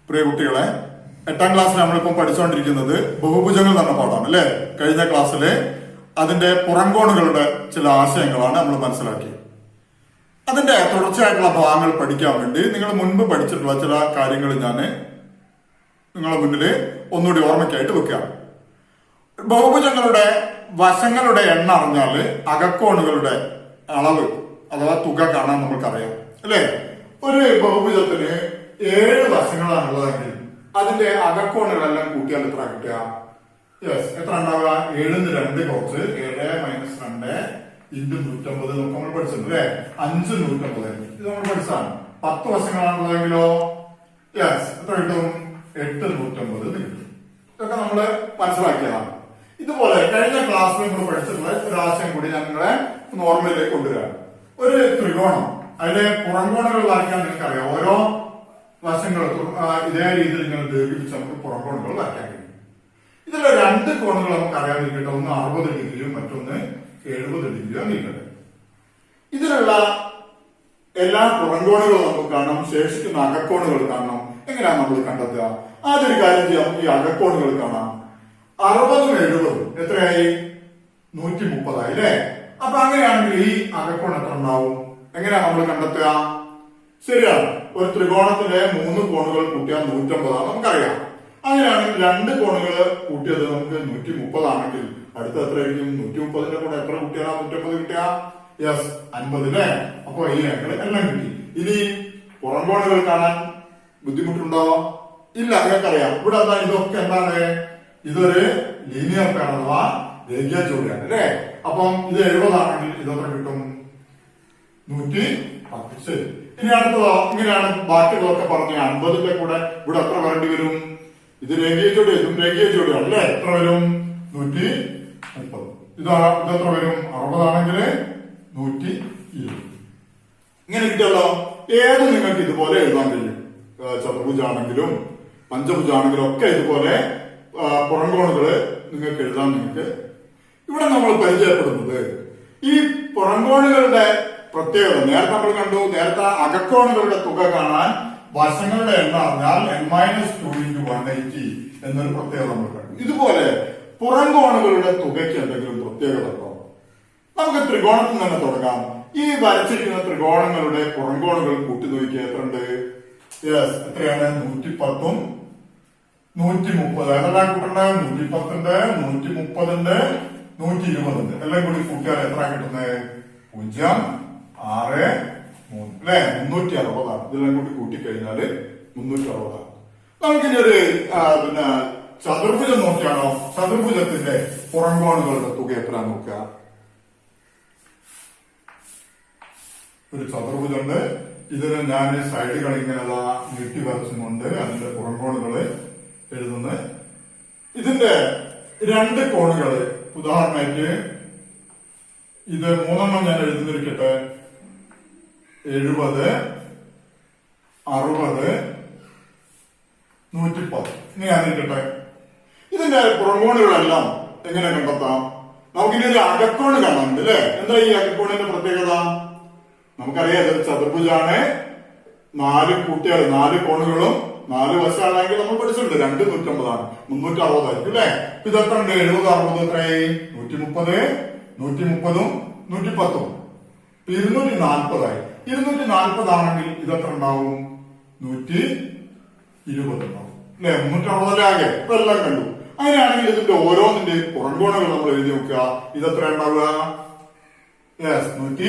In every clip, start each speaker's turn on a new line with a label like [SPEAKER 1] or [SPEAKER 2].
[SPEAKER 1] പ്രിയ കുട്ടികളെ, 8ാം ക്ലാസ്സിൽ നമ്മളിപ്പം പഠിച്ചുകൊണ്ടിരിക്കുന്നത് ബഹുഭുജങ്ങൾ എന്ന പാഠമാണ് അല്ലെ. കഴിഞ്ഞ ക്ലാസ്സിലെ അതിന്റെ പുറംകോണുകളുടെ ചില ആശയങ്ങളാണ് നമ്മൾ മനസ്സിലാക്കിയത്. അതിന്റെ തുടർച്ചയായിട്ടുള്ള ഭാഗങ്ങൾ പഠിക്കാൻ വേണ്ടി നിങ്ങൾ മുൻപ് പഠിച്ചിട്ടുള്ള ചില കാര്യങ്ങൾ ഞാൻ നിങ്ങളുടെ മുന്നിൽ ഒന്നുകൂടി ഓർമ്മയ്ക്കായിട്ട് വെക്കുകയാണ്. ബഹുഭുജങ്ങളുടെ വശങ്ങളുടെ എണ്ണം അറിഞ്ഞാൽ അകക്കോണുകളുടെ അളവ് അഥവാ തുക കാണാൻ നമുക്കറിയാം അല്ലെ. ഒരു ബഹുഭുജത്തിന് 7 വശങ്ങളാണുള്ളതെങ്കിൽ അതിന്റെ അകക്കോണുകളെല്ലാം കൂട്ടിയാൽ എത്ര കിട്ടുക? എത്ര ഉണ്ടാവുക? 7 2 കുറച്ച് 7 - 2 ഇൻറ്റു 150 നമുക്ക് നമ്മൾ പഠിച്ചിട്ടുണ്ട് അല്ലെ. 5 150 ഇത് നമ്മൾ പഠിച്ചാണ്. 10 വശങ്ങളാണുള്ളതെങ്കിലോ എത്ര കിട്ടും? 8 150 കിട്ടും. ഇതൊക്കെ നമ്മള് മനസ്സിലാക്കിയതാണ്. ഇതുപോലെ കഴിഞ്ഞ ക്ലാസ്സിൽ നമ്മൾ പഠിച്ചിട്ടുള്ള ഒരു ആശയം കൂടി ഞാൻ നിങ്ങളെ നോർമലിലേക്ക് കൊണ്ടുവരാണ്. ഒരു ത്രികോണം അതിലെ പുറംകോണുകളിലാക്കാൻ നിങ്ങൾക്കറിയാം. ഓരോ വശങ്ങളും ഇതേ രീതിയിൽ ഇങ്ങനെ ദീർഘിപ്പിച്ച് നമുക്ക് പുറംകോണുകൾ വരയ്ക്കാൻ കഴിയും. ഇതിലെ 2 കോണുകൾ നമുക്ക് അറിയാതിരിക്കട്ടെ. ഒന്ന് 60 ഡിഗ്രിയും മറ്റൊന്ന് 70 ഡിഗ്രിയും നീക്കട്ടെ. ഇതിലുള്ള എല്ലാ പുറംകോണുകളും നമുക്ക് കാണണം. ശേഷിക്കുന്ന അകക്കോണുകൾ കാണണം. എങ്ങനെയാണ് നമ്മൾ കണ്ടെത്തുക? ആദ്യൊരു കാര്യം ചെയ്യാം. നമുക്ക് ഈ അകക്കോണുകൾ കാണാം. 60 70 എത്രയായി? 130 ആയി അല്ലെ. അപ്പൊ അങ്ങനെയാണെങ്കിൽ ഈ അകക്കോൺ എത്ര ഉണ്ടാവും? എങ്ങനെയാണ് നമ്മൾ കണ്ടെത്തുക? ശരിയാണ്, ഒരു ത്രികോണത്തിലെ 3 കോണുകൾ കൂട്ടിയാൽ 150 നമുക്കറിയാം. അങ്ങനെയാണെങ്കിൽ 2 കോണുകൾ കൂട്ടിയത് നമുക്ക് 130 ആണെങ്കിൽ അടുത്ത എത്രയായിരിക്കും? 130ന്റെ കൂടെ എത്ര കൂട്ടിയാ 150 കിട്ടുക? 50 അല്ലേ. അപ്പൊ ഈ ആംഗിൾ എല്ലാം കിട്ടി. ഇനി പുറംകോണുകൾ കാണാൻ ബുദ്ധിമുട്ടുണ്ടോ? ഇല്ല, നിങ്ങൾക്കറിയാം. ഇവിടെ എന്താ ഇതൊക്കെ എന്താണ്? ഇതൊരു ലീനിയർ പെയർ അഥവാ രേഖീയ ജോഡിയാണ് അല്ലെ. അപ്പം ഇത് 70 ആണെങ്കിൽ ഇതെത്ര കിട്ടും? 110. ശരി. ഇനി അടുത്തതോ? ഇങ്ങനെയാണ് ബാക്കിയുള്ളതൊക്കെ പറഞ്ഞ 50ന്റെ കൂടെ ഇവിടെ എത്ര വരേണ്ടി വരും? ഇത് രേഖീയ ജോഡി, ഇതും രേഖീയ ജോഡിയാണ് അല്ലെ. എത്ര വരും? 130. ഇതെത്ര വരും? 60 ആണെങ്കിൽ 120. ഇങ്ങനെ കിട്ടിയല്ലോ. ഏത് നിങ്ങൾക്ക് ഇതുപോലെ എഴുതാൻ കഴിയും. ചതുർഭുജാണെങ്കിലും പഞ്ചഭുജാണെങ്കിലും ഒക്കെ ഇതുപോലെ പുറംകോണുകള് നിങ്ങൾക്ക് എഴുതാൻ. നിങ്ങൾക്ക് ഇവിടെ നമ്മൾ പരിചയപ്പെടുന്നത് ഈ പുറംകോണുകളുടെ പ്രത്യേകത. നേരത്തെ നമ്മൾ കണ്ടു. നേരത്തെ അകക്കോണുകളുടെ തുക കാണാൻ വശങ്ങളുടെ എണ്ണം അറിഞ്ഞാൽ n-2 × 180 എന്നൊരു പ്രത്യേകത നമ്മൾ കണ്ടു. ഇതുപോലെ പുറംകോണുകളുടെ തുകയ്ക്ക് എന്തെങ്കിലും പ്രത്യേകത ഉണ്ടോ? നമുക്ക് ത്രികോണത്തിൽ തന്നെ തുടങ്ങാം. ഈ വരച്ചിരിക്കുന്ന ത്രികോണങ്ങളുടെ പുറംകോണുകൾ കൂട്ടി നോക്കിയാൽ എത്ര ഉണ്ട്? എത്രയാണ്? 110ഉം 130. ഏതെല്ലാം കൂട്ടണ്ടേ? 110ഉണ്ട്, 130ഉണ്ട്, 120ഉണ്ട്. എല്ലാം കൂടി കൂട്ടിയാൽ എത്ര കിട്ടുന്നത്? 0 6 3 അല്ലെ. 360 ഇതെല്ലാം കൂടി കൂട്ടിക്കഴിഞ്ഞാല് 360. നമുക്കിനി ഒരു ചതുർഭുജം നോക്കിയാണോ? ചതുർഭുജത്തിന്റെ പുറംകോണുകളുടെ തുക എത്ര നോക്കുക? ഒരു ചതുർഭുജമുണ്ട്. ഇതിന് ഞാൻ സൈഡുകൾ ഇങ്ങനെ നീട്ടി വരച്ചുകൊണ്ട് അതിന്റെ പുറംകോണുകള് എഴുതുന്നത്. ഇതിന്റെ 2 കോണുകള് ഉദാഹരണമായിട്ട് ഇത് 3 ഞാൻ എഴുതുന്നിരിക്കട്ടെ. 70 60 110 ഇങ്ങനെയാണ് ഇരിക്കട്ടെ. ഇതിന്റെ പുറംകോണുകളെല്ലാം എങ്ങനെ കണ്ടെത്താം? നമുക്കിനി ഒരു അകക്കോണ് കാണാനുണ്ട് അല്ലെ. എന്താ ഈ അകക്കോണിന്റെ പ്രത്യേകത? നമുക്കറിയാം ഇതൊരു ചതുർഭുജാണ്. 4 കൂട്ടിയാൽ 4 കോണുകളും 4 വശമാണെങ്കിൽ നമ്മൾ പഠിച്ചിട്ടുണ്ട്. 2 150 ആണ്. 360 ആയിരിക്കും അല്ലെ. ഇതെത്ര ഉണ്ട്? 70 60 എത്രയായി? 130 130ഉം 110ഉം 240 ആയി. 240 ആണെങ്കിൽ ഇതെത്ര ഉണ്ടാവും? 120 ഉണ്ടാവും അല്ലെ. 360 ആകെ ഇപ്പൊ എല്ലാം കണ്ടു. അങ്ങനെയാണെങ്കിൽ ഇതിന്റെ ഓരോന്നിന്റെ പുറംകോണുകൾ നമ്മൾ എഴുതി നോക്കുക. ഇതെത്ര ഉണ്ടാവുക? 120.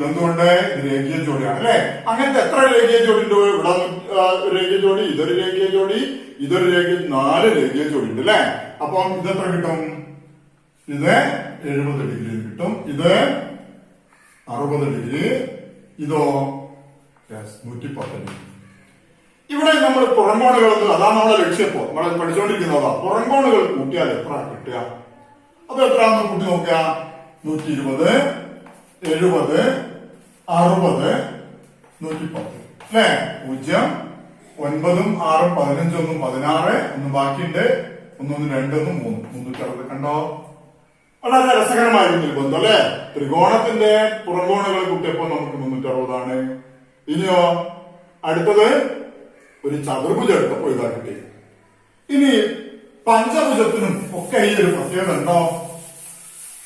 [SPEAKER 1] എന്തുകൊണ്ട്? ഇത് രേഖീയ ജോഡിയാണ് അല്ലെ. അങ്ങനത്തെ എത്ര രേഖീയ ജോഡി ഉണ്ട്? ഇവിടെ രേഖീയ ജോഡി, ഇതൊരു രേഖീയ ജോഡി, ഇതൊരു രേഖീയ, 4 രേഖീയ ജോഡി ഉണ്ട് അല്ലെ. അപ്പം ഇതെത്ര കിട്ടും? ഇത് 70 ഡിഗ്രി കിട്ടും. ഇത് 60 ഡിഗ്രി. ഇതോ 110 ഡിഗ്രി. ഇവിടെ നമ്മൾ പുറംകോണുകൾ, അതാണ് നമ്മളെ ലക്ഷ്യം. ഇപ്പോ നമ്മൾ പഠിച്ചുകൊണ്ടിരിക്കുന്നതാ. പുറംകോണുകൾ കൂട്ടിയാൽ എത്ര കിട്ടുക? അപ്പൊ എത്രയാണെന്ന് കൂട്ടി നോക്കുക. 120 70 60 110 അല്ലെ. 0 9ഉം 6ഉം 15 16 ഒന്ന് ബാക്കിയുണ്ട്. 1 2 3 360. കണ്ടോ? വളരെ രസകരമായിരുന്നു ഈ ബന്ധം അല്ലെ. ത്രികോണത്തിന്റെ പുറംകോണുകൾ കൂട്ടിയപ്പോ നമുക്ക് 360 ആണ്. ഇനിയോ അടുത്തത് ഒരു ചതുർഭുജം എടുത്തപ്പോൾ ഇതാ കിട്ടി. ഇനി പഞ്ചഭുജത്തിനും ഒക്കെ ഈ ഒരു പ്രത്യേകത ഉണ്ടോ?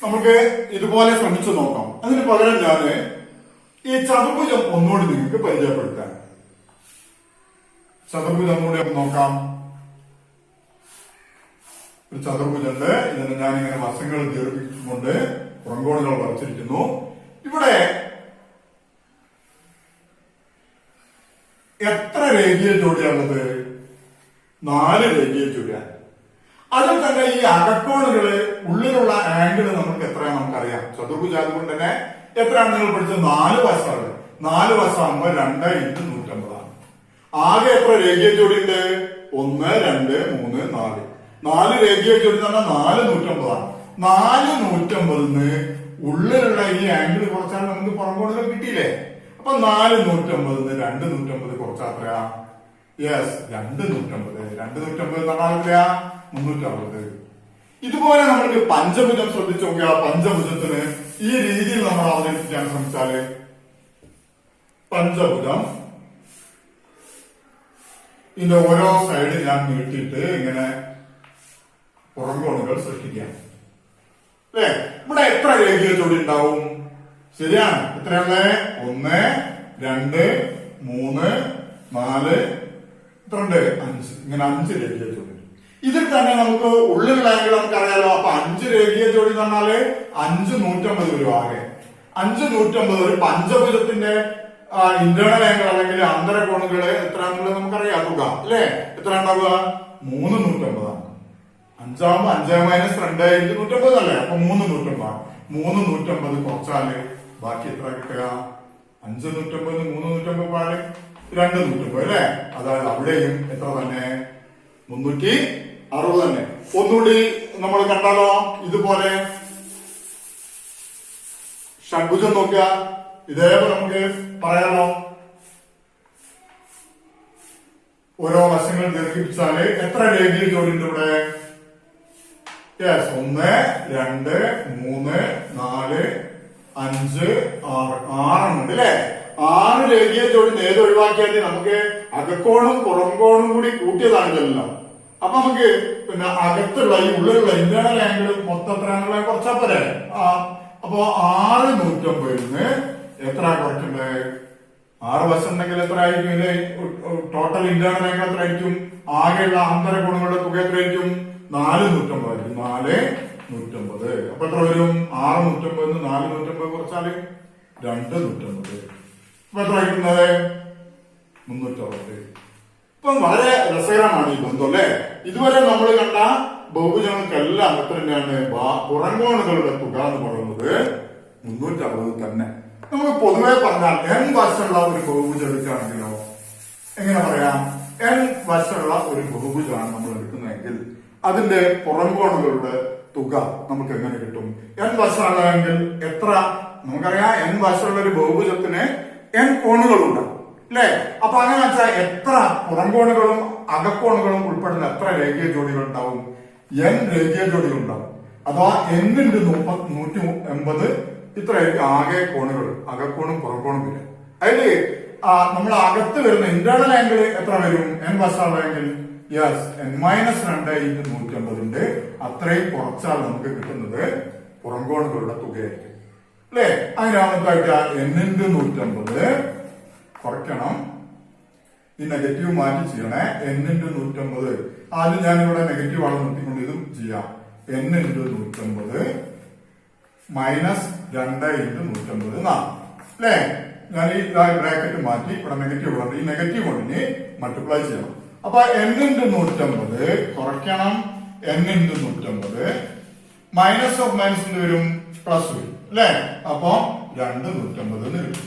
[SPEAKER 1] നമുക്ക് ഇതുപോലെ ശ്രമിച്ചു നോക്കാം. അതിന് പകരം ഞാന് ഈ ചതുർഭുജം ഒന്നുകൂടി നിങ്ങൾക്ക് പരിചയപ്പെടുത്താൻ. ചതുർഭുജം ഒന്നുകൂടി നോക്കാം. ഒരു ചതുർഭുജമുണ്ട്. ഇതിന് ഞാനിങ്ങനെ വശങ്ങൾ ദീർഘിച്ചുകൊണ്ട് പുറംകോണുകൾ വരച്ചിരിക്കുന്നു. ഇവിടെ എത്ര രേഖീയ ജോഡിയാണുള്ളത്? 4 രേഖീയ ജോഡിയാണ്. അതിൽ തന്നെ ഈ അകക്കോണുകള് ഉള്ളിലുള്ള ആംഗിള് നമുക്ക് എത്രയാണ് നമുക്കറിയാം. ചതുർഭുജം അതുകൊണ്ട് തന്നെ എത്രയാണ് നിങ്ങൾ പഠിച്ചത്? 4 വശമാണ്. 4 വശമാകുമ്പോ 2 × 150 ആകെ എത്ര രേഖീയ ജോഡി ഉണ്ട്? 1 2 3 4 4 രേഖീയ ജോഡി എന്ന് പറഞ്ഞാൽ 4 150 ഉള്ളിലുള്ള ഈ ആംഗിൾ കുറച്ചാൽ നമുക്ക് പുറംകോണുകൾ കിട്ടിയില്ലേ? അപ്പൊ 4 150 2 150 കുറച്ചാൽ എത്രയാ? യെസ്, 2 150. 2 150 പറഞ്ഞാൽ എത്രയാ? 360. ഇതുപോലെ നമ്മൾക്ക് പഞ്ചഭുജം ശ്രദ്ധിച്ചു നോക്കിയാൽ പഞ്ചഭുജത്തിന് ഈ രീതിയിൽ നമ്മൾ അവതരിപ്പിക്കാൻ ശ്രമിച്ചാല് പഞ്ചഭുജം ഇതിന്റെ ഓരോ സൈഡ് ഞാൻ നീട്ടിയിട്ട് ഇങ്ങനെ പുറംകോണുകൾ സൃഷ്ടിക്കാം അല്ലെ? ഇവിടെ എത്ര രേഖീയ ജോഡി ഉണ്ടാവും? ശരിയാണ്. എത്രയാണ്? 1 2 3 4 5 ഇങ്ങനെ 5 രേഖീയ ജോഡി. ഇതിൽ തന്നെ നമുക്ക് ഉള്ളിലുള്ള ആംഗിൾ നമുക്കറിയാലോ. അപ്പൊ 5 രേഖീയ ജോഡി എന്ന് പറഞ്ഞാല് 5 150 വരും. ആകെ 5 150. ഒരു പഞ്ചഭുജത്തിന്റെ ഇന്റേണൽ ആംഗിൾ അല്ലെങ്കിൽ അന്തരകോണുകള് എത്രയാണെന്നുള്ളത് നമുക്കറിയാം. തുക അല്ലെ? എത്ര ഉണ്ടാവുക? 3 150 ആണ്. 5 ആകുമ്പോ 5 - 2 × 150 അല്ലേ? അപ്പൊ 3 150. 3 150 കുറച്ചാല് ബാക്കി എത്ര കിട്ടുക? 5 150 3 150 പാല് 2 150 അല്ലെ? അതായത് അവിടെയും എത്ര തന്നെ? 360 തന്നെ. ഒന്നുകൂടി നമ്മൾ കണ്ടാലോ? ഇതുപോലെ ഷഡ്ഭുജം നോക്കുക. ഇതേപോലെ നമുക്ക് പറയാലോ. ഓരോ വശങ്ങൾ ദീർഘിപ്പിച്ചാല് എത്ര രേഖീയ ജോഡി ഉണ്ട് ഇവിടെ? യെസ്, 1 2 3 4 5 6 ഉണ്ട് അല്ലെ? 6 രേഖീയ ജോഡി ഏത് ഒഴിവാക്കിയാൽ നമുക്ക് അകക്കോണും പുറംകോണും കൂടി കൂട്ടിയതാണല്ലോ. അപ്പൊ നമുക്ക് പിന്നെ അകത്തുള്ള ഈ ഉള്ളിലുള്ള ഇന്റേണൽ ആംഗിൾ മൊത്തം എത്രയാണുള്ള കുറച്ചാ പോരെ? അപ്പൊ 6 150 എത്ര കുറയ്ക്കണ്ടേ? 6 വശം ഉണ്ടെങ്കിൽ എത്ര ആയിരിക്കും? ഇതിന്റെ ടോട്ടൽ ഇന്റേണൽ ആംഗിൾ എത്ര ആയിരിക്കും? ആകെയുള്ള ആന്തരകോണുകളുടെ തുക എത്രയായിരിക്കും? 4 150 ആയിരിക്കും. 4 150. അപ്പൊ എത്ര വരും? 6 150 4 150 കുറച്ചാല് 2 150. അപ്പൊ എത്ര ആയിരിക്കുന്നത്? 360. ഇപ്പം വളരെ രസകരമാണ് ഈ ബന്ധം അല്ലെ? ഇതുവരെ നമ്മൾ കണ്ട ബഹുഭുജങ്ങൾക്കെല്ലാം എത്ര തന്നെയാണ്? പുറംകോണുകളുടെ തുക എന്ന് പറയുന്നത് 360 തന്നെ. നമുക്ക് പൊതുവെ പറഞ്ഞാൽ n വശമുള്ള ഒരു ബഹുഭുജം എടുക്കുകയാണെങ്കിലോ എങ്ങനെ പറയാം? n വശമുള്ള ഒരു ബഹുഭുജമാണ് നമ്മൾ എടുക്കുന്നതെങ്കിൽ അതിന്റെ പുറംകോണുകളുടെ തുക നമുക്ക് എങ്ങനെ കിട്ടും? n വശമാണെങ്കിൽ എത്ര? നമുക്കറിയാം n വശമുള്ള ഒരു ബഹുഭുജത്തിന് n കോണുകളുണ്ട് അല്ലെ? അപ്പൊ അങ്ങനെ വെച്ചാൽ എത്ര പുറംകോണുകളും അകക്കോണുകളും ഉൾപ്പെടുന്ന എത്ര രേഖീയ ജോഡികൾ ഉണ്ടാവും? n രേഖീയ ജോഡികൾ ഉണ്ടാവും. അഥവാ n × 180 ഇത്രയായിരിക്കും ആകെ കോണുകൾ. അകക്കോണും പുറംകോണും വരും. അതില് നമ്മൾ അകത്ത് വരുന്ന ഇന്റേണൽ ആംഗിൾ എത്ര വരും? n വശമുള്ളതെങ്കിൽ യെസ്, n - 2 × 150 അത്രയും കുറച്ചാൽ നമുക്ക് കിട്ടുന്നത് പുറംകോണുകളുടെ തുകയായിരിക്കും അല്ലെ? അതിനാമത്തായിട്ട് n × 150 കുറയ്ക്കണം. ഈ നെഗറ്റീവ് മാറ്റി ചെയ്യണേ. n × 150 ആദ്യം ഞാനിവിടെ നെഗറ്റീവ് ആണ് നിർത്തിക്കൊണ്ട് ഇതും ചെയ്യാം. n × 150 - 2 × 150 അല്ലെ? ഞാൻ ഈ ബ്രാക്കറ്റ് മാറ്റി ഇവിടെ നെഗറ്റീവ് കൊണ്ട് ഈ നെഗറ്റീവ് കൊണ്ട് ഇനി മൾട്ടിപ്ലൈ ചെയ്യണം. അപ്പൊ n × 150 കുറയ്ക്കണം. n × 150 മൈനസ് ഓഫ് മൈനസ് വരും പ്ലസ് വരും അല്ലെ? അപ്പൊ 2 150 കിട്ടും.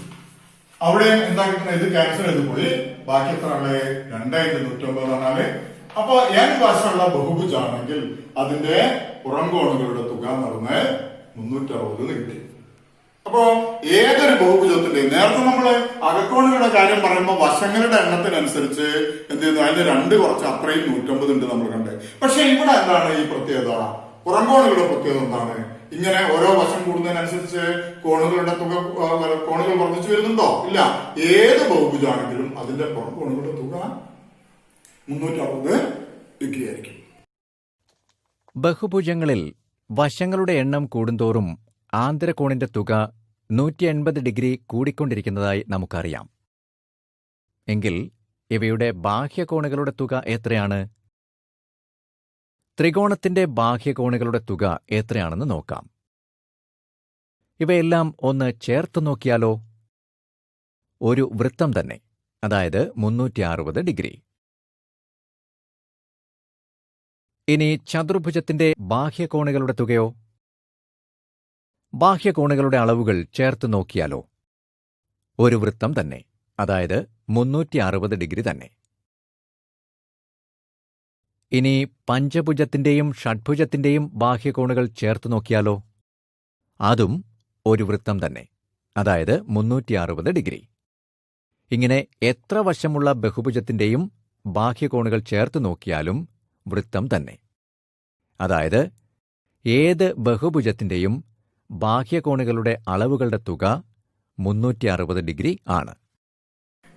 [SPEAKER 1] അവിടെ എന്താ കിട്ടുന്നത്? ഇത് ക്യാൻസൽ ചെയ്ത് പോയി. ബാക്കി എത്ര ഉള്ളത്? 2 × 150 പറഞ്ഞാല് അപ്പൊ n വശമുള്ള ബഹുഭുജാണെങ്കിൽ അതിന്റെ പുറംകോണുകളുടെ തുക എന്ന് പറഞ്ഞാൽ 360 കിട്ടി. അപ്പോ ഏതൊരു ബഹുഭുജത്തിന്റെ നേരത്തെ നമ്മള് അകക്കോണുകളുടെ കാര്യം പറയുമ്പോൾ വശങ്ങളുടെ എണ്ണത്തിനനുസരിച്ച് എന്ത് ചെയ്യുന്നു? അതിന്റെ 2 കുറച്ച് അത്രയും 150 ഉണ്ട് നമ്മൾ കണ്ടേ. പക്ഷെ ഇവിടെ എന്താണ് ഈ പ്രത്യേകത? പുറംകോണുകളുടെ പ്രത്യേകത എന്താണ്? ഇങ്ങനെ ഓരോ വശം കൂടുന്നതിനനുസരിച്ച് കോണുകളുടെ തുക കോണുകൾ വർദ്ധിച്ചു വരുന്നുണ്ടോ? ഇല്ല. ഏത് ബഹുഭുജാണെങ്കിലും അതിന്റെ പുറംകോണുകളുടെ തുക 360 ഡിഗ്രി ആയിരിക്കും.
[SPEAKER 2] ബഹുഭുജങ്ങളിൽ വശങ്ങളുടെ എണ്ണം കൂടുന്തോറും ആന്തരകോണിന്റെ തുക 180 ഡിഗ്രി കൂടിക്കൊണ്ടിരിക്കുന്നതായി നമുക്കറിയാം. എങ്കിൽ ഇവയുടെ ബാഹ്യകോണുകളുടെ തുക എത്രയാണ്? ത്രികോണത്തിന്റെ ബാഹ്യകോണുകളുടെ തുക എത്രയാണെന്ന് നോക്കാം. ഇവയെല്ലാം ഒന്ന് ചേർത്ത് നോക്കിയാലോ? ഒരു വൃത്തം തന്നെ, അതായത് 360 ഡിഗ്രി. ഇനി ചതുർഭുജത്തിന്റെ ബാഹ്യകോണുകളുടെ തുകയോ? ബാഹ്യകോണുകളുടെ അളവുകൾ ചേർത്ത് നോക്കിയാലോ? ഒരു വൃത്തം തന്നെ, അതായത് 360 ഡിഗ്രി തന്നെ. ഇനി പഞ്ചഭുജത്തിന്റെയും ഷഡ്ഭുജത്തിന്റെയും ബാഹ്യകോണുകൾ ചേർത്ത് നോക്കിയാലോ? അതും ഒരു വൃത്തം തന്നെ, അതായത് 360 ഡിഗ്രി. ഇങ്ങനെ എത്ര വശമുള്ള ബഹുഭുജത്തിന്റെയും ബാഹ്യകോണുകൾ ചേർത്ത് നോക്കിയാലും വൃത്തം തന്നെ. അതായത് ഏത് ബഹുഭുജത്തിന്റെയും ബാഹ്യകോണുകളുടെ അളവുകളുടെ തുക 360 ഡിഗ്രി ആണ്.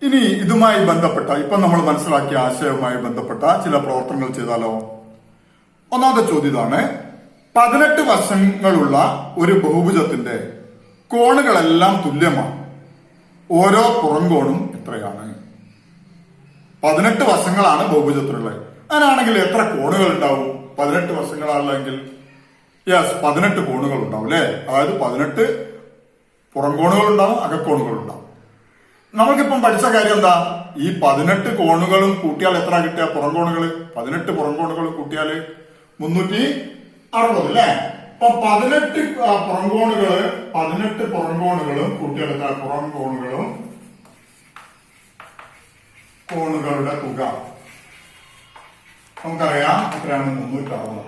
[SPEAKER 1] ഇനി ഇതുമായി ബന്ധപ്പെട്ട ഇപ്പം നമ്മൾ മനസ്സിലാക്കിയ ആശയവുമായി ബന്ധപ്പെട്ട ചില പ്രവർത്തനങ്ങൾ ചെയ്താലോ? ഒന്നാമത്തെ ചോദ്യം ഇതാണ്: 18 വശങ്ങളുള്ള ഒരു ബഹുഭുജത്തിന്റെ കോണുകളെല്ലാം തുല്യമാണ്. ഓരോ പുറംകോണും എത്രയാണ്? 18 വശങ്ങളാണ് ബഹുഭുജത്തിലുള്ളത്. അങ്ങനെയാണെങ്കിൽ എത്ര കോണുകൾ ഉണ്ടാവും? 18 വശങ്ങളാണെങ്കിൽ 18 കോണുകൾ ഉണ്ടാവും അല്ലെ? അതായത് 18 പുറംകോണുകൾ ഉണ്ടാവും, അകക്കോണുകൾ ഉണ്ടാവും. നമ്മൾക്കിപ്പം പഠിച്ച കാര്യം എന്താ? ഈ 18 കോണുകളും കൂട്ടിയാൽ എത്ര കിട്ടിയ പുറംകോണുകൾ? 18 പുറംകോണുകൾ കൂട്ടിയാൽ 360 അല്ലേ? അപ്പൊ 18 പുറംകോണുകളും കൂട്ടിയാൽ എത്ര? കോണുകളുടെ തുക നമുക്കറിയാം എത്രയാണ്? 360.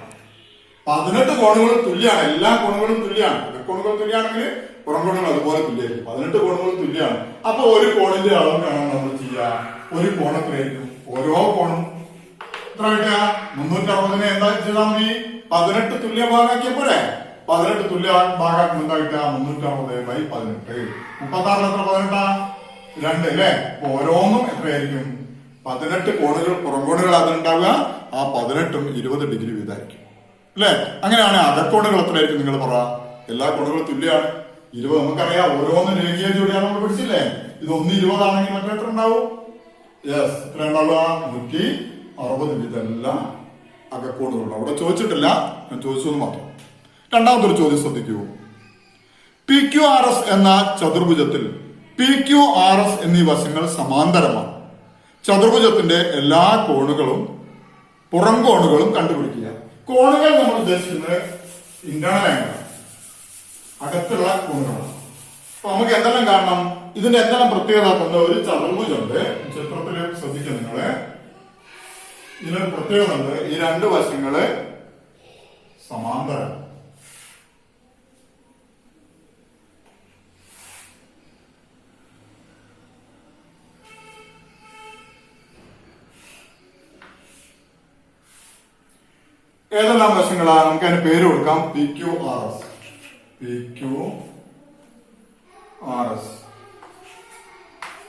[SPEAKER 1] 18 കോണുകളും തുല്യമാണ്, എല്ലാ കോണുകളും തുല്യമാണ്. കോണുകൾ തുല്യാണെങ്കിൽ പുറംകോണുകൾ അതുപോലെ തുല്യമായിരിക്കും. 18 കോണുകൾ തുല്യമാണ്. അപ്പൊ ഒരു കോണിന്റെ അളവ് കാണാൻ നമ്മൾ ചെയ്യുക. ഒരു കോണത്തിലായിരിക്കും ഓരോ കോണും എത്ര കിട്ടുക? 360 എന്താ ചെയ്താൽ മതി? 18 തുല്യ ഭാഗമാക്കിയ പോലെ 18 തുല്യ ഭാഗമാക്കുമ്പോൾ എന്താ കിട്ടുക? 360/18. 36 എത്ര? 18 2 അല്ലേ? അപ്പൊ ഓരോന്നും എത്രയായിരിക്കും? 18 കോണുകൾ പുറംകോണുകൾ അതുണ്ടാവുക. ആ 18ഉം 20 ഡിഗ്രി വീതമായിരിക്കും അല്ലെ? അങ്ങനെയാണ് അകക്കോണുകൾ എത്രയായിരിക്കും? നിങ്ങൾ പറ. എല്ലാ കോണുകളും തുല്യമാണ്. 20 നമുക്കറിയാം. ഓരോന്നും രേഖീയ ജോഡിയാണ് നമ്മൾ പഠിച്ചില്ലേ? ഇത് 1 20 ആണെങ്കിൽ മറ്റേ എത്ര ഉണ്ടാവും? എത്ര ഉണ്ടാവുക? 160 ഇതെല്ലാം അകക്കോണുകളുണ്ട്. അവിടെ ചോദിച്ചിട്ടില്ല, ഞാൻ ചോദിച്ചത് മാത്രം. രണ്ടാമതൊരു ചോദ്യം ശ്രദ്ധിക്കൂ. PQRS എന്ന ചതുർഭുജത്തിൽ PQRS എന്നീ വശങ്ങൾ സമാന്തരമാണ്. ചതുർഭുജത്തിന്റെ എല്ലാ കോണുകളും പുറംകോണുകളും കണ്ടുപിടിക്കുക. കോണുകൾ നമ്മൾ ഉദ്ദേശിക്കുന്നത് ഇന്റേണൽ ആംഗിൾ, അകത്തുള്ള കോണുകളാണ്. അപ്പൊ നമുക്ക് എന്തെല്ലാം കാണണം? ഇതിന്റെ എന്തെല്ലാം പ്രത്യേകത? ഒരു ചതുർഭുജമുണ്ട്, ചിത്രത്തിൽ ശ്രദ്ധിക്കുക നിങ്ങള്. ഇതിനൊരു പ്രത്യേകത ഉണ്ട്. ഈ 2 വശങ്ങള് സമാന്തരം. ഏതെല്ലാം വശങ്ങളാ? നമുക്ക് അതിന് പേര് കൊടുക്കാം. PQRS.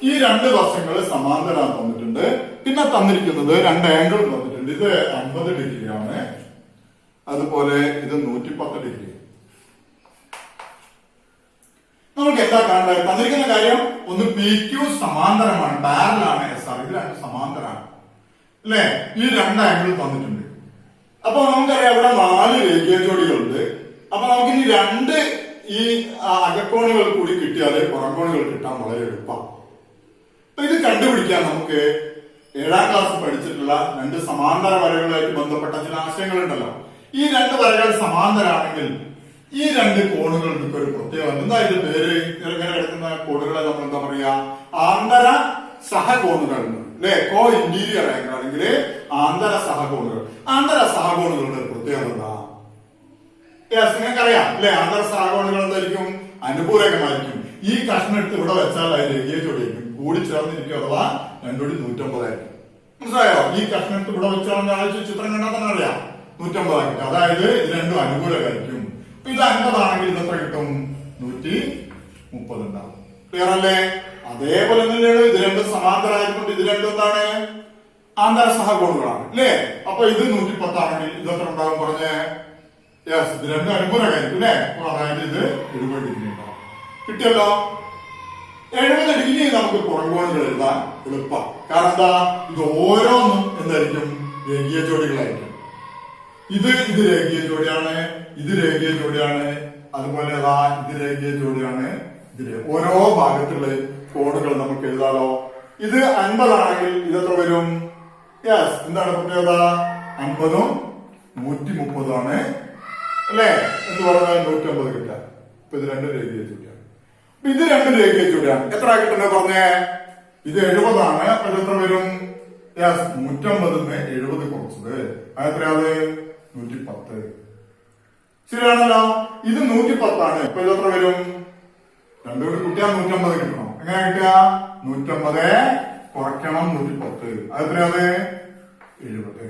[SPEAKER 1] ഈ 2 വശങ്ങൾ സമാന്തരം തന്നിട്ടുണ്ട്. പിന്നെ തന്നിരിക്കുന്നത് 2 ആംഗിൾ തന്നിട്ടുണ്ട്. ഇത് 50 ഡിഗ്രിയാണ്, അതുപോലെ ഇത് 110 ഡിഗ്രി. നമുക്ക് എന്താ കാണേണ്ടത്? തന്നിരിക്കുന്ന കാര്യം ഒന്ന് PQ സമാന്തരമാണ്, പാരലാണ്. ഇത് 2 സമാന്തരമാണ് അല്ലെ? ഈ 2 ആംഗിൾ തന്നിട്ടുണ്ട്. അപ്പൊ നമുക്കറിയാം ഇവിടെ 4 രേഖീയ ജോഡികളുണ്ട്. അപ്പൊ നമുക്ക് ഇനി 2 ഈ അകക്കോണുകൾ കൂടി കിട്ടിയാല് പുറംകോണുകൾ കിട്ടാൻ വളരെ എളുപ്പമാണ്. അപ്പൊ ഇത് കണ്ടുപിടിക്കാൻ നമുക്ക് 7ാം ക്ലാസ് പഠിച്ചിട്ടുള്ള 2 സമാന്തര വരകളുമായിട്ട് ബന്ധപ്പെട്ട ചില ആശയങ്ങളുണ്ടല്ലോ. ഈ 2 വരകൾ സമാന്തരാണെങ്കിൽ ഈ 2 കോണുകൾക്ക് ഒരു പ്രത്യേകത. എന്താ ഇതിന്റെ പേര്? ഇങ്ങനെ കിടക്കുന്ന കോണുകളെ നമ്മൾ എന്താ പറയാ? ആന്തര സഹകോണുകൾ അല്ലെ? കോ ഇന്റീരിയർ ആംഗിൾ ആണെങ്കിൽ ആന്തര സഹകോണുകൾ. ആന്തര സഹകോണുകളുടെ പ്രത്യേകത എന്താ? നിങ്ങൾക്കറിയാം അല്ലെ? ആന്തര സഹകോണുകൾ എന്തായിരിക്കും? അനുപൂരകമായിരിക്കും. ഈ കഷ്ണം എടുത്ത് ഇവിടെ വെച്ചാൽ അത് രേഖീയ ജോഡിയായിരിക്കും, കൂടി ചേർന്നിരിക്കും. അഥവാ 2 150 ആയിരിക്കും. മനസ്സിലായോ? ഈ കഷ്ണം എടുത്ത് ഇവിടെ വെച്ചാൽ ചിത്രം കണ്ടാൽ തന്നെ അറിയാം 150 ആയിരിക്കും. അതായത് ഇത് 2 അനുകൂലമായിരിക്കും. അപ്പൊ ഇത് 50 ആണെങ്കിൽ ഇത് എത്ര കിട്ടും? 130 ഉണ്ടാവും. ക്ലിയർ അല്ലേ? അതേപോലെ തന്നെയാണ് ഇത് 2 സമാന്തരമായതുകൊണ്ട് ഇത് 2 എന്താണ്? ആന്തര സഹകോണുകളാണ് അല്ലേ? അപ്പൊ ഇത് 110 ആണെങ്കിൽ ഇത് എത്ര ഉണ്ടാവും പറഞ്ഞേ? യെസ്, ഇത് രണ്ടും അനുകൂലമായിരിക്കും അല്ലേ? അതായത് ഇത് 70 ഡിഗ്രി ഉണ്ടാവും. കിട്ടിയല്ലോ. 70 ഡിഗ്രി നമുക്ക് പുറംകോണുകൾ എഴുതാൻ എളുപ്പം. കാരണം എന്താ? ഇത് ഓരോന്നും എന്തായിരിക്കും? രേഖീയ ജോഡികളായിരിക്കും. ഇത് രേഖീയ ജോഡിയാണ്, ഇത് രേഖീയ ജോഡിയാണ്, അതുപോലെ ഇത് രേഖീയ ജോഡിയാണ്. ഓരോ ഭാഗത്തുള്ള കോണുകൾ നമുക്ക് എഴുതാലോ. ഇത് 50 ആണെങ്കിൽ ഇത് എത്ര വരും? യെസ്, എന്താണ് പ്രത്യേകത? 50ഉം 130 ആണ് അല്ലേ? എന്ന് പറഞ്ഞാൽ 150 കിട്ടാൻ. ഇപ്പൊ ഇത് രണ്ടും രേഖീയ ജോഡിയാണ്. ഇത് രണ്ടും രേഖീയ ജോഡിയാണ്. എത്ര കിട്ടുന്നത് പറഞ്ഞേ? ഇത് 70 ആണ്. അപ്പൊ ഇത് എത്ര വരും? യെസ്, 150ന്ന് 70 കുറച്ചത് അതെത്രയാണ്? 110. ശരിയാണല്ലോ. ഇത് 110 ആണ്. ഇപ്പൊ ഇത് എത്ര വരും? രണ്ടും കൂടി കൂട്ടിയാൽ 150 കിട്ടണം. എങ്ങനെ കിട്ടുക? 150 കുറയ്ക്കണം 110 അതെത്രയാണ്? 70.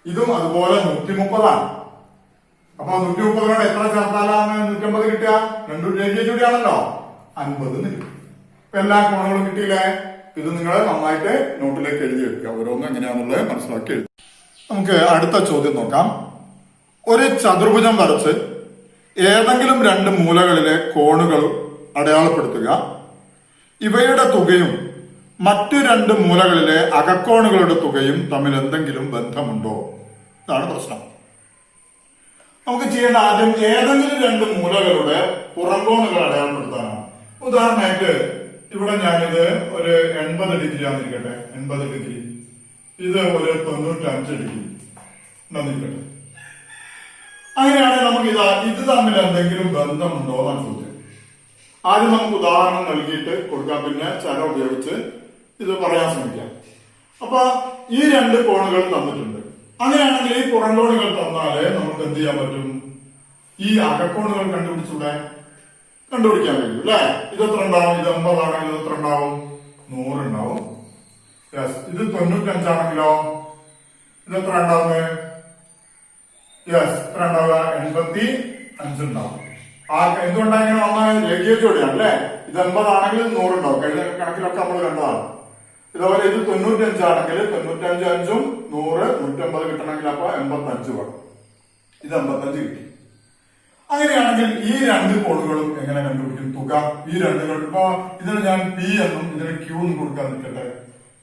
[SPEAKER 1] ഇതും അതുപോലെ 130 ആണ്. അപ്പൊ 130 എത്ര ചേർത്താലാണ് 150 കിട്ടുക? രണ്ടും രേഖീയ ജോഡിയാണല്ലോ. 50 കിട്ടും. ഇപ്പൊ എല്ലാ കോണുകളും കിട്ടിയില്ലേ? ഇത് നിങ്ങൾ നന്നായിട്ട് നോട്ടിലേക്ക് എഴുതി വെക്കുക. ഓരോന്നും എങ്ങനെയാണെന്നുള്ളത് മനസ്സിലാക്കി എഴുതി. നമുക്ക് അടുത്ത ചോദ്യം നോക്കാം. ഒരു ചതുർഭുജം വരച്ച് ഏതെങ്കിലും രണ്ട് മൂലകളിലെ കോണുകൾ അടയാളപ്പെടുത്തുക. ഇവയുടെ തുകയും മറ്റു രണ്ട് മൂലകളിലെ അകക്കോണുകളുടെ തുകയും തമ്മിൽ എന്തെങ്കിലും ബന്ധമുണ്ടോ? ഇതാണ് പ്രശ്നം. നമുക്ക് ചെയ്യേണ്ട ആദ്യം ഏതെങ്കിലും രണ്ട് മൂലകളുടെ പുറംകോണുകൾ അടയാളപ്പെടുത്താനാണ്. ഉദാഹരണമായിട്ട് ഇവിടെ ഞാനിത് ഒരു 80 ഡിഗ്രി ആണെന്നിരിക്കട്ടെ. 80 ഡിഗ്രി. ഇത് ഒരു 95 ഡിഗ്രി എന്നിരിക്കട്ടെ. അങ്ങനെയാണെങ്കിൽ നമുക്ക് ഇത് തമ്മിൽ എന്തെങ്കിലും ബന്ധമുണ്ടോ എന്നാണ് ചോദ്യം. ആദ്യം നമുക്ക് ഉദാഹരണം നൽകിയിട്ട് കൊടുക്കാം, പിന്നെ ചര ഉപയോഗിച്ച് ഇത് പറയാൻ ശ്രമിക്കാം. അപ്പൊ ഈ രണ്ട് കോണുകൾ തന്നിട്ടുണ്ട്. അങ്ങനെയാണെങ്കിൽ ഈ പുറംകോണുകൾ തന്നാല് നമുക്ക് എന്ത് ചെയ്യാൻ പറ്റും? ഈ അകക്കോണുകൾ കണ്ടുപിടിക്കാൻ കഴിയും അല്ലെ? ഇത് എത്ര ഉണ്ടാവും? ഇത് 50 ആണെങ്കിൽ ഇത് എത്ര ഉണ്ടാവും? 100 ഉണ്ടാവും. യെസ്. ഇത് 95 ആണെങ്കിലോ ഇത് എത്ര ഉണ്ടാവുന്നത്? യെസ്, എത്ര ഉണ്ടാവുക? 85 ഉണ്ടാവും. എന്തുകൊണ്ടാണ് ഇങ്ങനെ വന്ന? രേഖീയ ജോഡിയാണ് അല്ലെ? ഇത് 50 ആണെങ്കിൽ 100 ഉണ്ടാവും. കഴിഞ്ഞ കണക്കിലൊക്കെ നമ്മൾ കണ്ടതാണ്. ഇതുപോലെ ഇത് 95 ആണെങ്കിൽ 95 5ഉം 100 150 കിട്ടണമെങ്കിൽ അപ്പൊ 85 വേണം. ഇത് 55 കിട്ടി. അങ്ങനെയാണെങ്കിൽ ഈ രണ്ട് കോണുകളും എങ്ങനെ കണ്ടുപിടിക്കും? തുക ഈ രണ്ടുകൾ. ഇപ്പൊ ഇതിന് ഞാൻ പി എന്നും ഇതിന് ക്യൂ എന്നും കൊടുക്കാൻ നിൽക്കട്ടെ.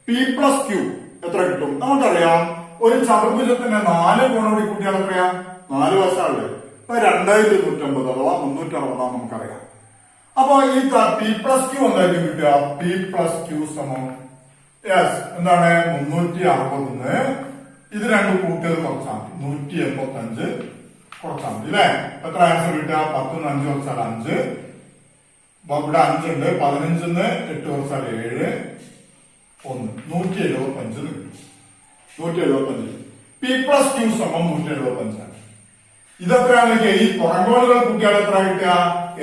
[SPEAKER 1] പി പ്ലസ് ക്യൂ എത്ര കിട്ടും? നമുക്കറിയാം, ഒരു ചതുർഭുജത്തിന്റെ 4 കോണുകൂടി കൂട്ടിയാൽ എത്രയാ? 4 വശാണല്ലേ? ഇപ്പൊ 2150 അഥവാ 360 നമുക്കറിയാം. അപ്പൊ ഈ പി പ്ലസ് ക്യൂ എന്തായിരിക്കും കിട്ടുക? പി പ്ലസ് ക്യൂ സമം യെസ് എന്താണ്? 360 ഇത് രണ്ടും കൂട്ടിയത് കുറച്ചാൽ 185 കുറച്ചാൽ മതി അല്ലെ? എത്ര ആൻസർ കിട്ടുക? 10 5 കുറച്ചാൽ 5. ഇവിടെ 5 ഉണ്ട്. 15 8 കുറച്ചാൽ 7 1 175 കിട്ടും. 175. പി പ്ലസ് ക്യൂ സമം 175 ആണ്. ഇതെത്രയാണെങ്കിൽ ഈ പുറംകോണുകൾ കൂട്ടിയാൽ എത്ര കിട്ടുക?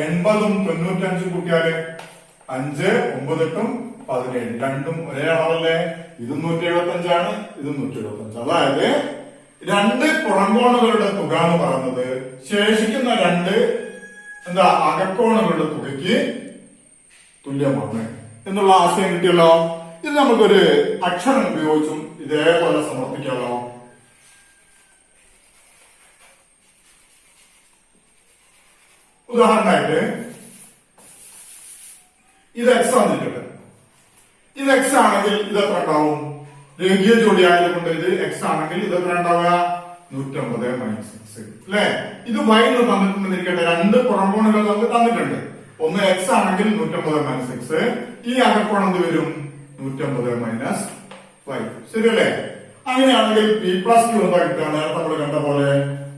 [SPEAKER 1] 80ഉം 95 കൂട്ടിയാല് 5 9 8 17 രണ്ടും ഒരേ അളവല്ലേ? ഇത് 175 ആണ്, ഇത് 175. അതായത് രണ്ട് പുറംകോണുകളുടെ തുക എന്ന് പറയുന്നത് ശേഷിക്കുന്ന രണ്ട് അകക്കോണുകളുടെ തുകയ്ക്ക് തുല്യമാണ് എന്നുള്ള ആശയം കിട്ടിയല്ലോ. ഇത് നമുക്കൊരു അക്ഷരം ഉപയോഗിച്ചും ഇതേപോലെ സമർപ്പിക്കാമല്ലോ. ഉദാഹരണമായിട്ട് ഇത് എക്സ് ആണെന്നിരിക്കട്ടെ. ഇത് എക്സ് ആണെങ്കിൽ ഇത് എത്ര ഉണ്ടാവും? രേഖീയ ജോഡി ആയതുകൊണ്ട് ഇത് എക്സ് ആണെങ്കിൽ ഇത് എത്ര ഉണ്ടാവുക? 150 - 6 അല്ലെ? ഇത് y എന്ന് തന്നിട്ടുണ്ടെന്നിരിക്കട്ടെ. രണ്ട് പുറംകോണുകൾ നമുക്ക് തന്നിട്ടുണ്ട്. ഒന്ന് എക്സ് ആണെങ്കിൽ 150 - 6. ഈ അകക്കോണം എന്ത് വരും? 150 - y. ശരിയല്ലേ? അങ്ങനെയാണെങ്കിൽ പി പ്ലസ് ക്യൂ എന്താ കിട്ടുക? നേരത്തെ നമ്മൾ കണ്ട പോലെ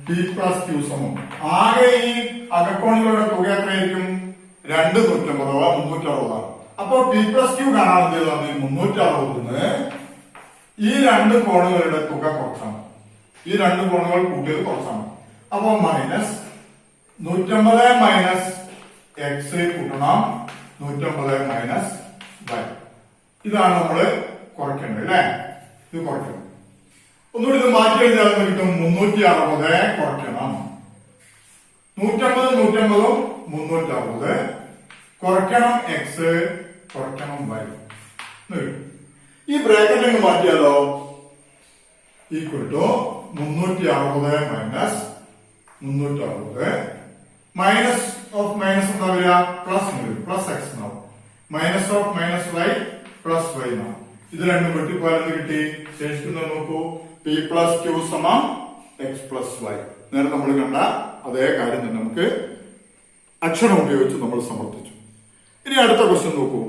[SPEAKER 1] പി പ്ലസ് ക്യൂ സമം ആകെ ഈ അകക്കോണുകളുടെ തുക എത്രയായിരിക്കും? 2 150 അഥവാ 360 ആണ്. അപ്പൊ പി പ്ലസ് ക്യൂ കാണാൻ എന്ത് ചെയ്താൽ 360 ഈ രണ്ട് കോണുകളുടെ തുക കുറച്ചാണ്. ഈ രണ്ട് കോണുകൾ കൂട്ടിയത് കുറച്ചാണ്. അപ്പൊ മൈനസ് 150 - എക്സ് കൂട്ടണം 150 - y. ഇതാണ് നമ്മള് കുറയ്ക്കേണ്ടത് അല്ലെ? ഇത് കുറയ്ക്കണം. ഒന്നുകൂടി ഇത് മാറ്റി എഴുതിയാൽ കിട്ടും 360 കുറയ്ക്കണം. 150 150 360 കുറയ്ക്കണം എക്സ് കുറയ്ക്കണം y. ഈ ബ്രാക്കറ്റ് അങ്ങ് മാറ്റിയാലോ? Equal to 360 minus 360 minus of minus എന്താ വരിക? പ്ലസ് എക്സ് എന്നാവും. Minus of minus Y plus Y എന്നാവും. ഇത് രണ്ടും വെട്ടിപ്പോയാൽ എന്ത് കിട്ടി? ശേഷിക്കുന്നത് നോക്കൂ, പി പ്ലസ് ക്യൂ സമം എക്സ് പ്ലസ് വൈ. നേരെ നമ്മൾ കണ്ട അതേ കാര്യം തന്നെ നമുക്ക് അക്ഷരം ഉപയോഗിച്ച് നമ്മൾ സമർത്ഥിച്ചു. ഇനി അടുത്ത ക്വസ്റ്റ്യൻ നോക്കൂ.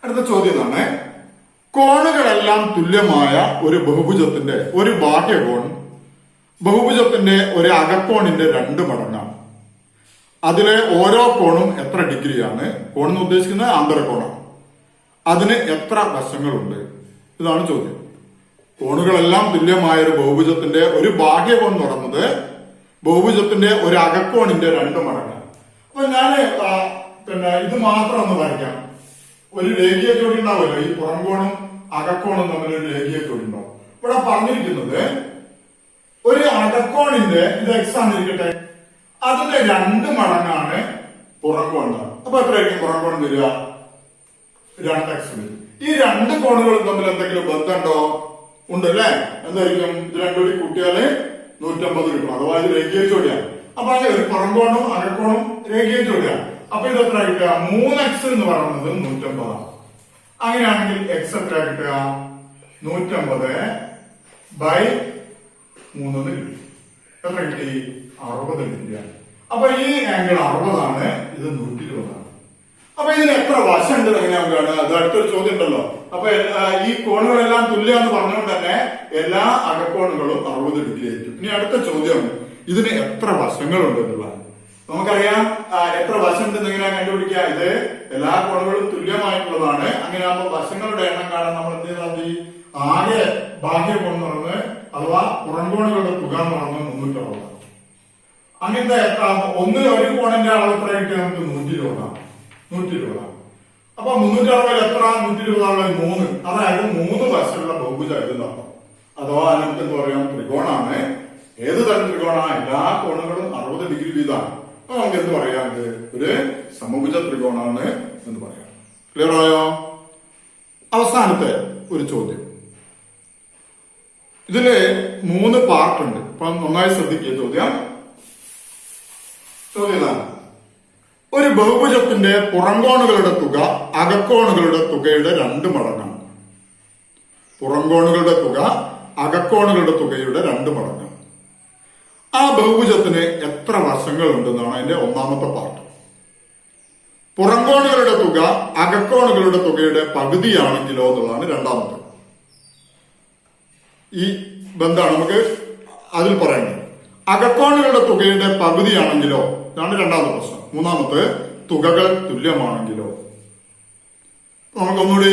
[SPEAKER 1] അടുത്ത ചോദ്യം ഇതാണ്. കോണുകളെല്ലാം തുല്യമായ ഒരു ബഹുഭുജത്തിന്റെ ഒരു ബാഹ്യകോൺ ബഹുഭുജത്തിന്റെ ഒരു അകക്കോണിന്റെ 2 മടങ്ങാണ്. അതിലെ ഓരോ കോണും എത്ര ഡിഗ്രിയാണ്? കോൺ എന്ന് ഉദ്ദേശിക്കുന്നത് ആന്തരകോണാണ്. അതിന് എത്ര വശങ്ങളുണ്ട്? ഇതാണ് ചോദ്യം. കോണുകളെല്ലാം തുല്യമായ ഒരു ബഹുഭുജത്തിന്റെ ഒരു ബാഹ്യകോൺ എന്ന് പറയുന്നത് ബഹുഭുജത്തിന്റെ ഒരു അകക്കോണിന്റെ 2 മടങ്ങാണ്. അപ്പൊ ഞാൻ ഇത് മാത്രം ഒന്ന് വരയ്ക്കാം. ഒരു രേഖീയ ജോഡി ഉണ്ടാവുമല്ലോ, ഈ പുറംകോണും അകക്കോണും തമ്മിൽ ഒരു രേഖീയ ജോഡി ഉണ്ടാവും. ഇവിടെ പറഞ്ഞിരിക്കുന്നത് ഒരു അകക്കോണിന്റെ, ഇത് എക്സ് ആണിരിക്കട്ടെ, അതിന്റെ 2 മടങ്ങാണ് പുറംകോൺ. അപ്പൊ എത്രയായിരിക്കും പുറംകോൺ വരിക? 2x വരും. ഈ 2 കോണുകളും തമ്മിൽ എന്തെങ്കിലും ബന്ധമുണ്ടോ? ഉണ്ടല്ലേ. എന്തായിരിക്കും? ഇത് രണ്ടും കൂടി കൂട്ടിയാല് 150 കിട്ടും. അഥവാ ഇത് രേഖീയ ജോഡിയാണ്. അപ്പൊ അങ്ങനെ ഒരു പുറംകോണും അകക്കോണും രേഖീയ ജോഡിയാണ്. അപ്പൊ ഇത് എത്ര കിട്ടുക? 3x എന്ന് പറയുന്നത് 150 ആണ്. അങ്ങനെയാണെങ്കിൽ എക്സ് എത്ര കിട്ടുക? 150/3 കിട്ടും. എത്ര കിട്ടി? 60 ഡിഗ്രിയാണ്. അപ്പൊ ഈ ആംഗിൾ 60 ആണ്, ഇത് 120 ആണ്. അപ്പൊ ഇതിന് എത്ര വശമുണ്ട് എങ്ങനെയാണ് കാണുക? അത് അടുത്തൊരു ചോദ്യം ഉണ്ടല്ലോ. അപ്പൊ ഈ കോണുകളെല്ലാം തുല്യാന്ന് പറഞ്ഞുകൊണ്ട് തന്നെ എല്ലാ അകക്കോണുകളും 60 ഡിഗ്രി ആയിരിക്കും. ഇനി അടുത്ത ചോദ്യം, ഇതിന് എത്ര വശങ്ങളുണ്ട് എന്നുള്ളതാണ്. നമുക്കറിയാം എത്ര വശം ഉണ്ടെന്ന് എങ്ങനെയാണ് കണ്ടുപിടിക്കുക? ഇത് എല്ലാ കോണുകളും തുല്യമായിട്ടുള്ളതാണ്. അങ്ങനെയാകുമ്പോൾ വശങ്ങളുടെ എണ്ണം കാണാൻ നമ്മൾ എന്ത് ചെയ്താൽ മതി? ആകെ ബാഹ്യകോൺ എന്ന് പറയുന്നത് അഥവാ പുറംകോണുകളുടെ തുക എന്ന് പറയുന്നത് 360. അങ്ങനത്തെ ഒരു കോണിന്റെ അളവ് എത്ര കിട്ടിയാൽ നമുക്ക് 120 ആണ്. അപ്പൊ 360 എത്ര? 120 3. അതായത് 3 വശമുള്ള ബഹുഭുജം ഇതെന്നാണ്. അഥവാ നമുക്ക് എന്താ പറയാം? ത്രികോണാണ്. ഏത് തരം ത്രികോണ? എല്ലാ കോണുകളും 60 ഡിഗ്രി വീതമാണ്. അപ്പൊ നമുക്ക് എന്ത് പറയാം? ഇത് ഒരു സമഭുജ ത്രികോണാണ് എന്ന് പറയാം. ക്ലിയർ ആയോ? അവസാനത്തെ ഒരു ചോദ്യം. ഇതില് 3 പാർട്ട് ഉണ്ട്. അപ്പൊ നന്നായി ശ്രദ്ധിക്കുക. ചോദ്യം ഇതാണ്. ഒരു ബഹുഭുജത്തിന്റെ പുറംകോണുകളുടെ തുക അകക്കോണുകളുടെ തുകയുടെ 2 മടങ്ങാണ്. പുറംകോണുകളുടെ തുക അകക്കോണുകളുടെ തുകയുടെ 2 മടങ്ങാണ്. ആ ബഹുഭുജത്തിന് എത്ര വശങ്ങൾ ഉണ്ടെന്നാണ് അതിന്റെ ഒന്നാമത്തെ പാർട്ട്. പുറംകോണുകളുടെ തുക അകക്കോണുകളുടെ തുകയുടെ പകുതിയാണെങ്കിലോ എന്നുള്ളതാണ് രണ്ടാമത്തെ. ഈ ബന്ധമാണ് നമുക്ക് അതിൽ പറയുന്നത്. അകക്കോണുകളുടെ തുകയുടെ പകുതിയാണെങ്കിലോ ഇതാണ് രണ്ടാമത്തെ പ്രശ്നം. മൂന്നാമത്തെ, തുകകൾ തുല്യമാണെങ്കിലോ. നമുക്കൊന്നുകൂടി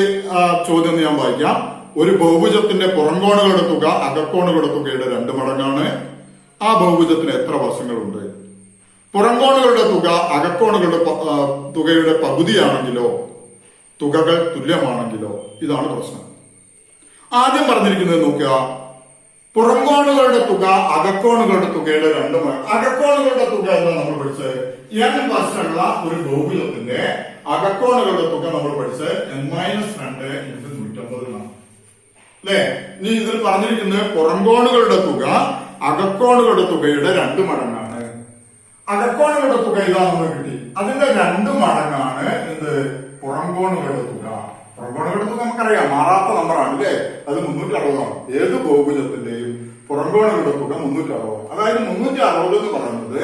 [SPEAKER 1] ചോദ്യം ഞാൻ വായിക്കാം. ഒരു ബഹുഭുജത്തിന്റെ പുറംകോണുകളുടെ തുക അകക്കോണുകളുടെ തുകയുടെ 2 മടങ്ങാണ്. ആ ബഹുഭുജത്തിന് എത്ര വശങ്ങളുണ്ട്? പുറംകോണുകളുടെ തുക അകക്കോണുകളുടെ തുകയുടെ പകുതിയാണെങ്കിലോ തുകകൾ തുല്യമാണെങ്കിലോ. ഇതാണ് പ്രശ്നം. ആദ്യം പറഞ്ഞിരിക്കുന്നത് നോക്കുക. പുറംകോണുകളുടെ തുക അകക്കോണുകളുടെ തുകയുടെ 2 മടങ്ങ്. അകക്കോണുകളുടെ തുക എന്താ നമ്മൾ പഠിച്ചത്? n വശമുള്ള ഒരു ബഹുഭുജത്തിന്റെ അകക്കോണുകളുടെ തുക നമ്മൾ പഠിച്ചത് n-2 × 150 ആണ്. അല്ലെ? ഇനി ഇതിൽ പറഞ്ഞിരിക്കുന്നത് പുറംകോണുകളുടെ തുക അകക്കോണുകളുടെ തുകയുടെ 2 മടങ്ങാണ്. അകക്കോണുകളുടെ തുക ഇതാ നമ്മൾ കിട്ടി. അതിന്റെ 2 മടങ്ങാണ് ഇത് പുറംകോണുകളുടെ തുക. പുറംകോണുകളുടെ തുക നമുക്കറിയാം, മാറാത്ത നമ്പറാണ് അല്ലേ? അത് 360 ആണ്. ഏത് ബഹുഭുജത്തിന്റെയും പുറംകോണുകളുടെ തുക 360. അതായത് 360 എന്ന് പറയുന്നത്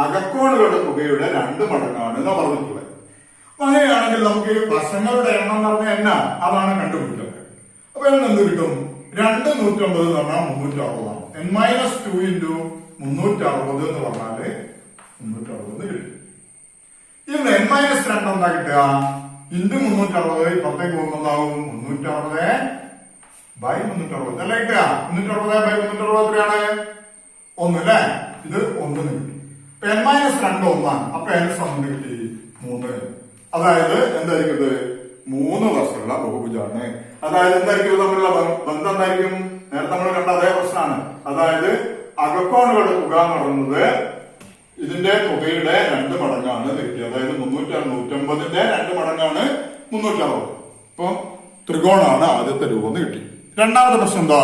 [SPEAKER 1] അകക്കോണുകളുടെ തുകയുടെ 2 മടങ്ങാണ് എന്നാ പറഞ്ഞിട്ടുള്ളത്. അങ്ങനെയാണെങ്കിൽ നമുക്ക് വശങ്ങളുടെ എണ്ണം എന്ന് പറഞ്ഞാൽ എന്നാ അതാണ് കണ്ടുപിടിക്കുന്നത്. അപ്പൊ എന്ത് കിട്ടും? 2 150 എന്ന് പറഞ്ഞാൽ 360 ആണ്. n-2 × 360 എന്ന് പറഞ്ഞാല് 360 കിട്ടും. ഇതിന് n-2 എന്താ കിട്ടുക? ഇൻറ്റു 360 ഇപ്പുറത്തേക്ക് പോകുന്നതാവും 360/360 അല്ല കിട്ടുക. 360/360 എത്രയാണ്? 1 അല്ലേ? ഇത് 1 കിട്ടി. n-2 ഒന്നാണ്. അപ്പൊ n സമയം കിട്ടി 3. അതായത് എന്തായിരിക്കും? ഇത് 3 വശമുള്ള ബഹുഭുജാണ്. അതായത് എന്തായിരിക്കും തമ്മിലുള്ള ബന്ധം? എന്തായിരിക്കും? നേരത്തെ നമ്മൾ കണ്ട അതേ പ്രശ്നമാണ്. അതായത് അകക്കോണുകളുടെ തുക എന്ന് പറയുന്നത് ഇതിന്റെ തുകയുടെ 2 മടങ്ങാണ് കിട്ടിയത്. അതായത് 150ന്റെ 2 മടങ്ങാണ് 360. അപ്പൊ ത്രികോണാണ് ആദ്യത്തെ രൂപം എന്ന് കിട്ടി. രണ്ടാമത്തെ പ്രശ്നം എന്താ?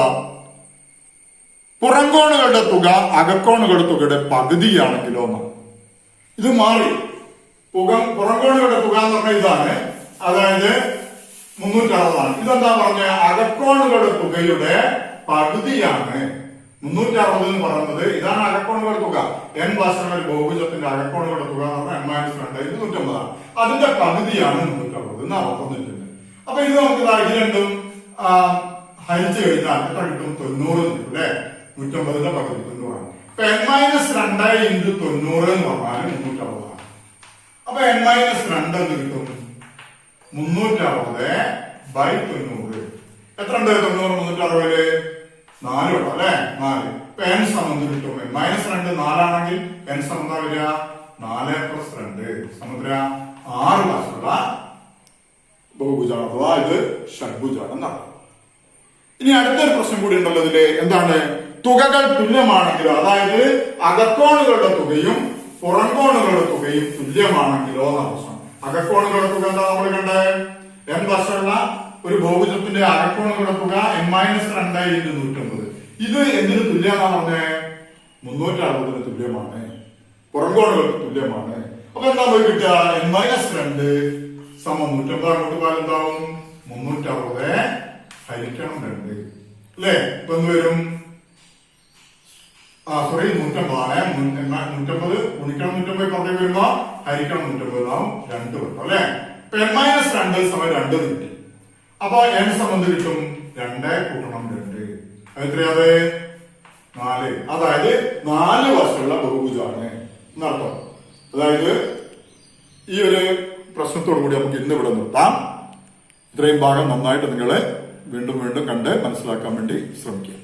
[SPEAKER 1] പുറംകോണുകളുടെ തുക അകക്കോണുകളുടെ തുകയുടെ പകുതിയാണെങ്കിലോ എന്നാണ്. ഇത് മാറി. പുറംകോണുകളുടെ തുക എന്ന് പറഞ്ഞാൽ ഇതാണ്, അതായത് 360. ഇതെന്താ പറഞ്ഞ? അകക്കോണുകളുടെ തുകയുടെ പകുതിയാണ് 360 എന്ന് പറയുന്നത്. ഇതാണ് അകക്കോണുകളുടെ തുക. n വശമുള്ള ഒരു ബഹുഭുജത്തിന്റെ അകക്കോണുകളുടെ തുക എന്ന് പറഞ്ഞാൽ n - 2 150. അതിന്റെ പകുതിയാണ് 360 എന്ന് പറഞ്ഞിട്ടുണ്ട്. അപ്പൊ ഇത് നമുക്ക് ഇത് രണ്ടും ഹരിച്ചു കഴിഞ്ഞാൽ എത്ര കിട്ടും? 90 കിട്ടും അല്ലെ? 150ന്റെ പകുതി 90 ആണ്. അപ്പൊ n - 2 × 90 എന്ന് പറഞ്ഞാൽ 360 ആണ്. അപ്പൊ n - 2 എന്ന് കിട്ടും 360/90. എത്ര ഉണ്ട്? 90 360 4 കേട്ടോ അല്ലെ? 4. ഇപ്പൊ n സമം കിട്ടും. n - 2 4 ആണെങ്കിൽ n സമം എന്താ വരിക? 4 + 2 സമത്ര 6 വശമുള്ള ബഹുഭുജാണ്, അഥവാ ഇത് ഷഡ്ഭുജാണെന്നാണ്. ഇനി അടുത്തൊരു പ്രശ്നം കൂടി ഉണ്ടല്ലോ ഇതില്. എന്താണ്? തുകകൾ തുല്യമാണെങ്കിലോ, അതായത് അകക്കോണുകളുടെ തുകയും പുറംകോണുകളുടെ തുകയും തുല്യമാണെങ്കിലോ എന്നാണ് പ്രശ്നം. അകക്കോണുകളുടെ തുക എന്താ നമ്മൾ കണ്ടേ? n വശമുള്ള ഒരു ബഹുഭുജത്തിന്റെ അകക്കോണുകളുടെ തുക n - 2 × 150. ഇത് എന്തിനു തുല്യമാണെന്ന് പറഞ്ഞേ? 360 തുല്യമാണ്. പുറംകോണുകൾക്ക് തുല്യമാണ്. അപ്പൊ എന്താ പോയി കിട്ടുക? n - 2 സമം 150 അങ്ങോട്ട് പോയാൽ എന്താവും? 360 ഹരിക്കണം 2 അല്ലേ? ഇപ്പൊ എന്ത് വരും? സോറി 150 150 ഗുണിക്കണം 150 പുറത്തേക്ക് വരുമ്പോ ഹരിക്കണം 150 ആവും 2 കിട്ടും അല്ലെ? ഇപ്പൊ n - 2 സമയം 2 കിട്ടി. അപ്പൊ n സമം കിട്ടും 2 കൂട്ടണം 2 എത്രയാത്? 4. അതായത് 4 വശമുള്ള ബഹുഭുജാണ് എന്നർത്ഥം. അതായത് ഈ ഒരു പ്രശ്നത്തോടു കൂടി നമുക്ക് ഇന്ന് ഇവിടെ നിർത്താം. ഇത്രയും ഭാഗം നന്നായിട്ട് നിങ്ങൾ വീണ്ടും വീണ്ടും കണ്ട് മനസ്സിലാക്കാൻ വേണ്ടി ശ്രമിക്കുക.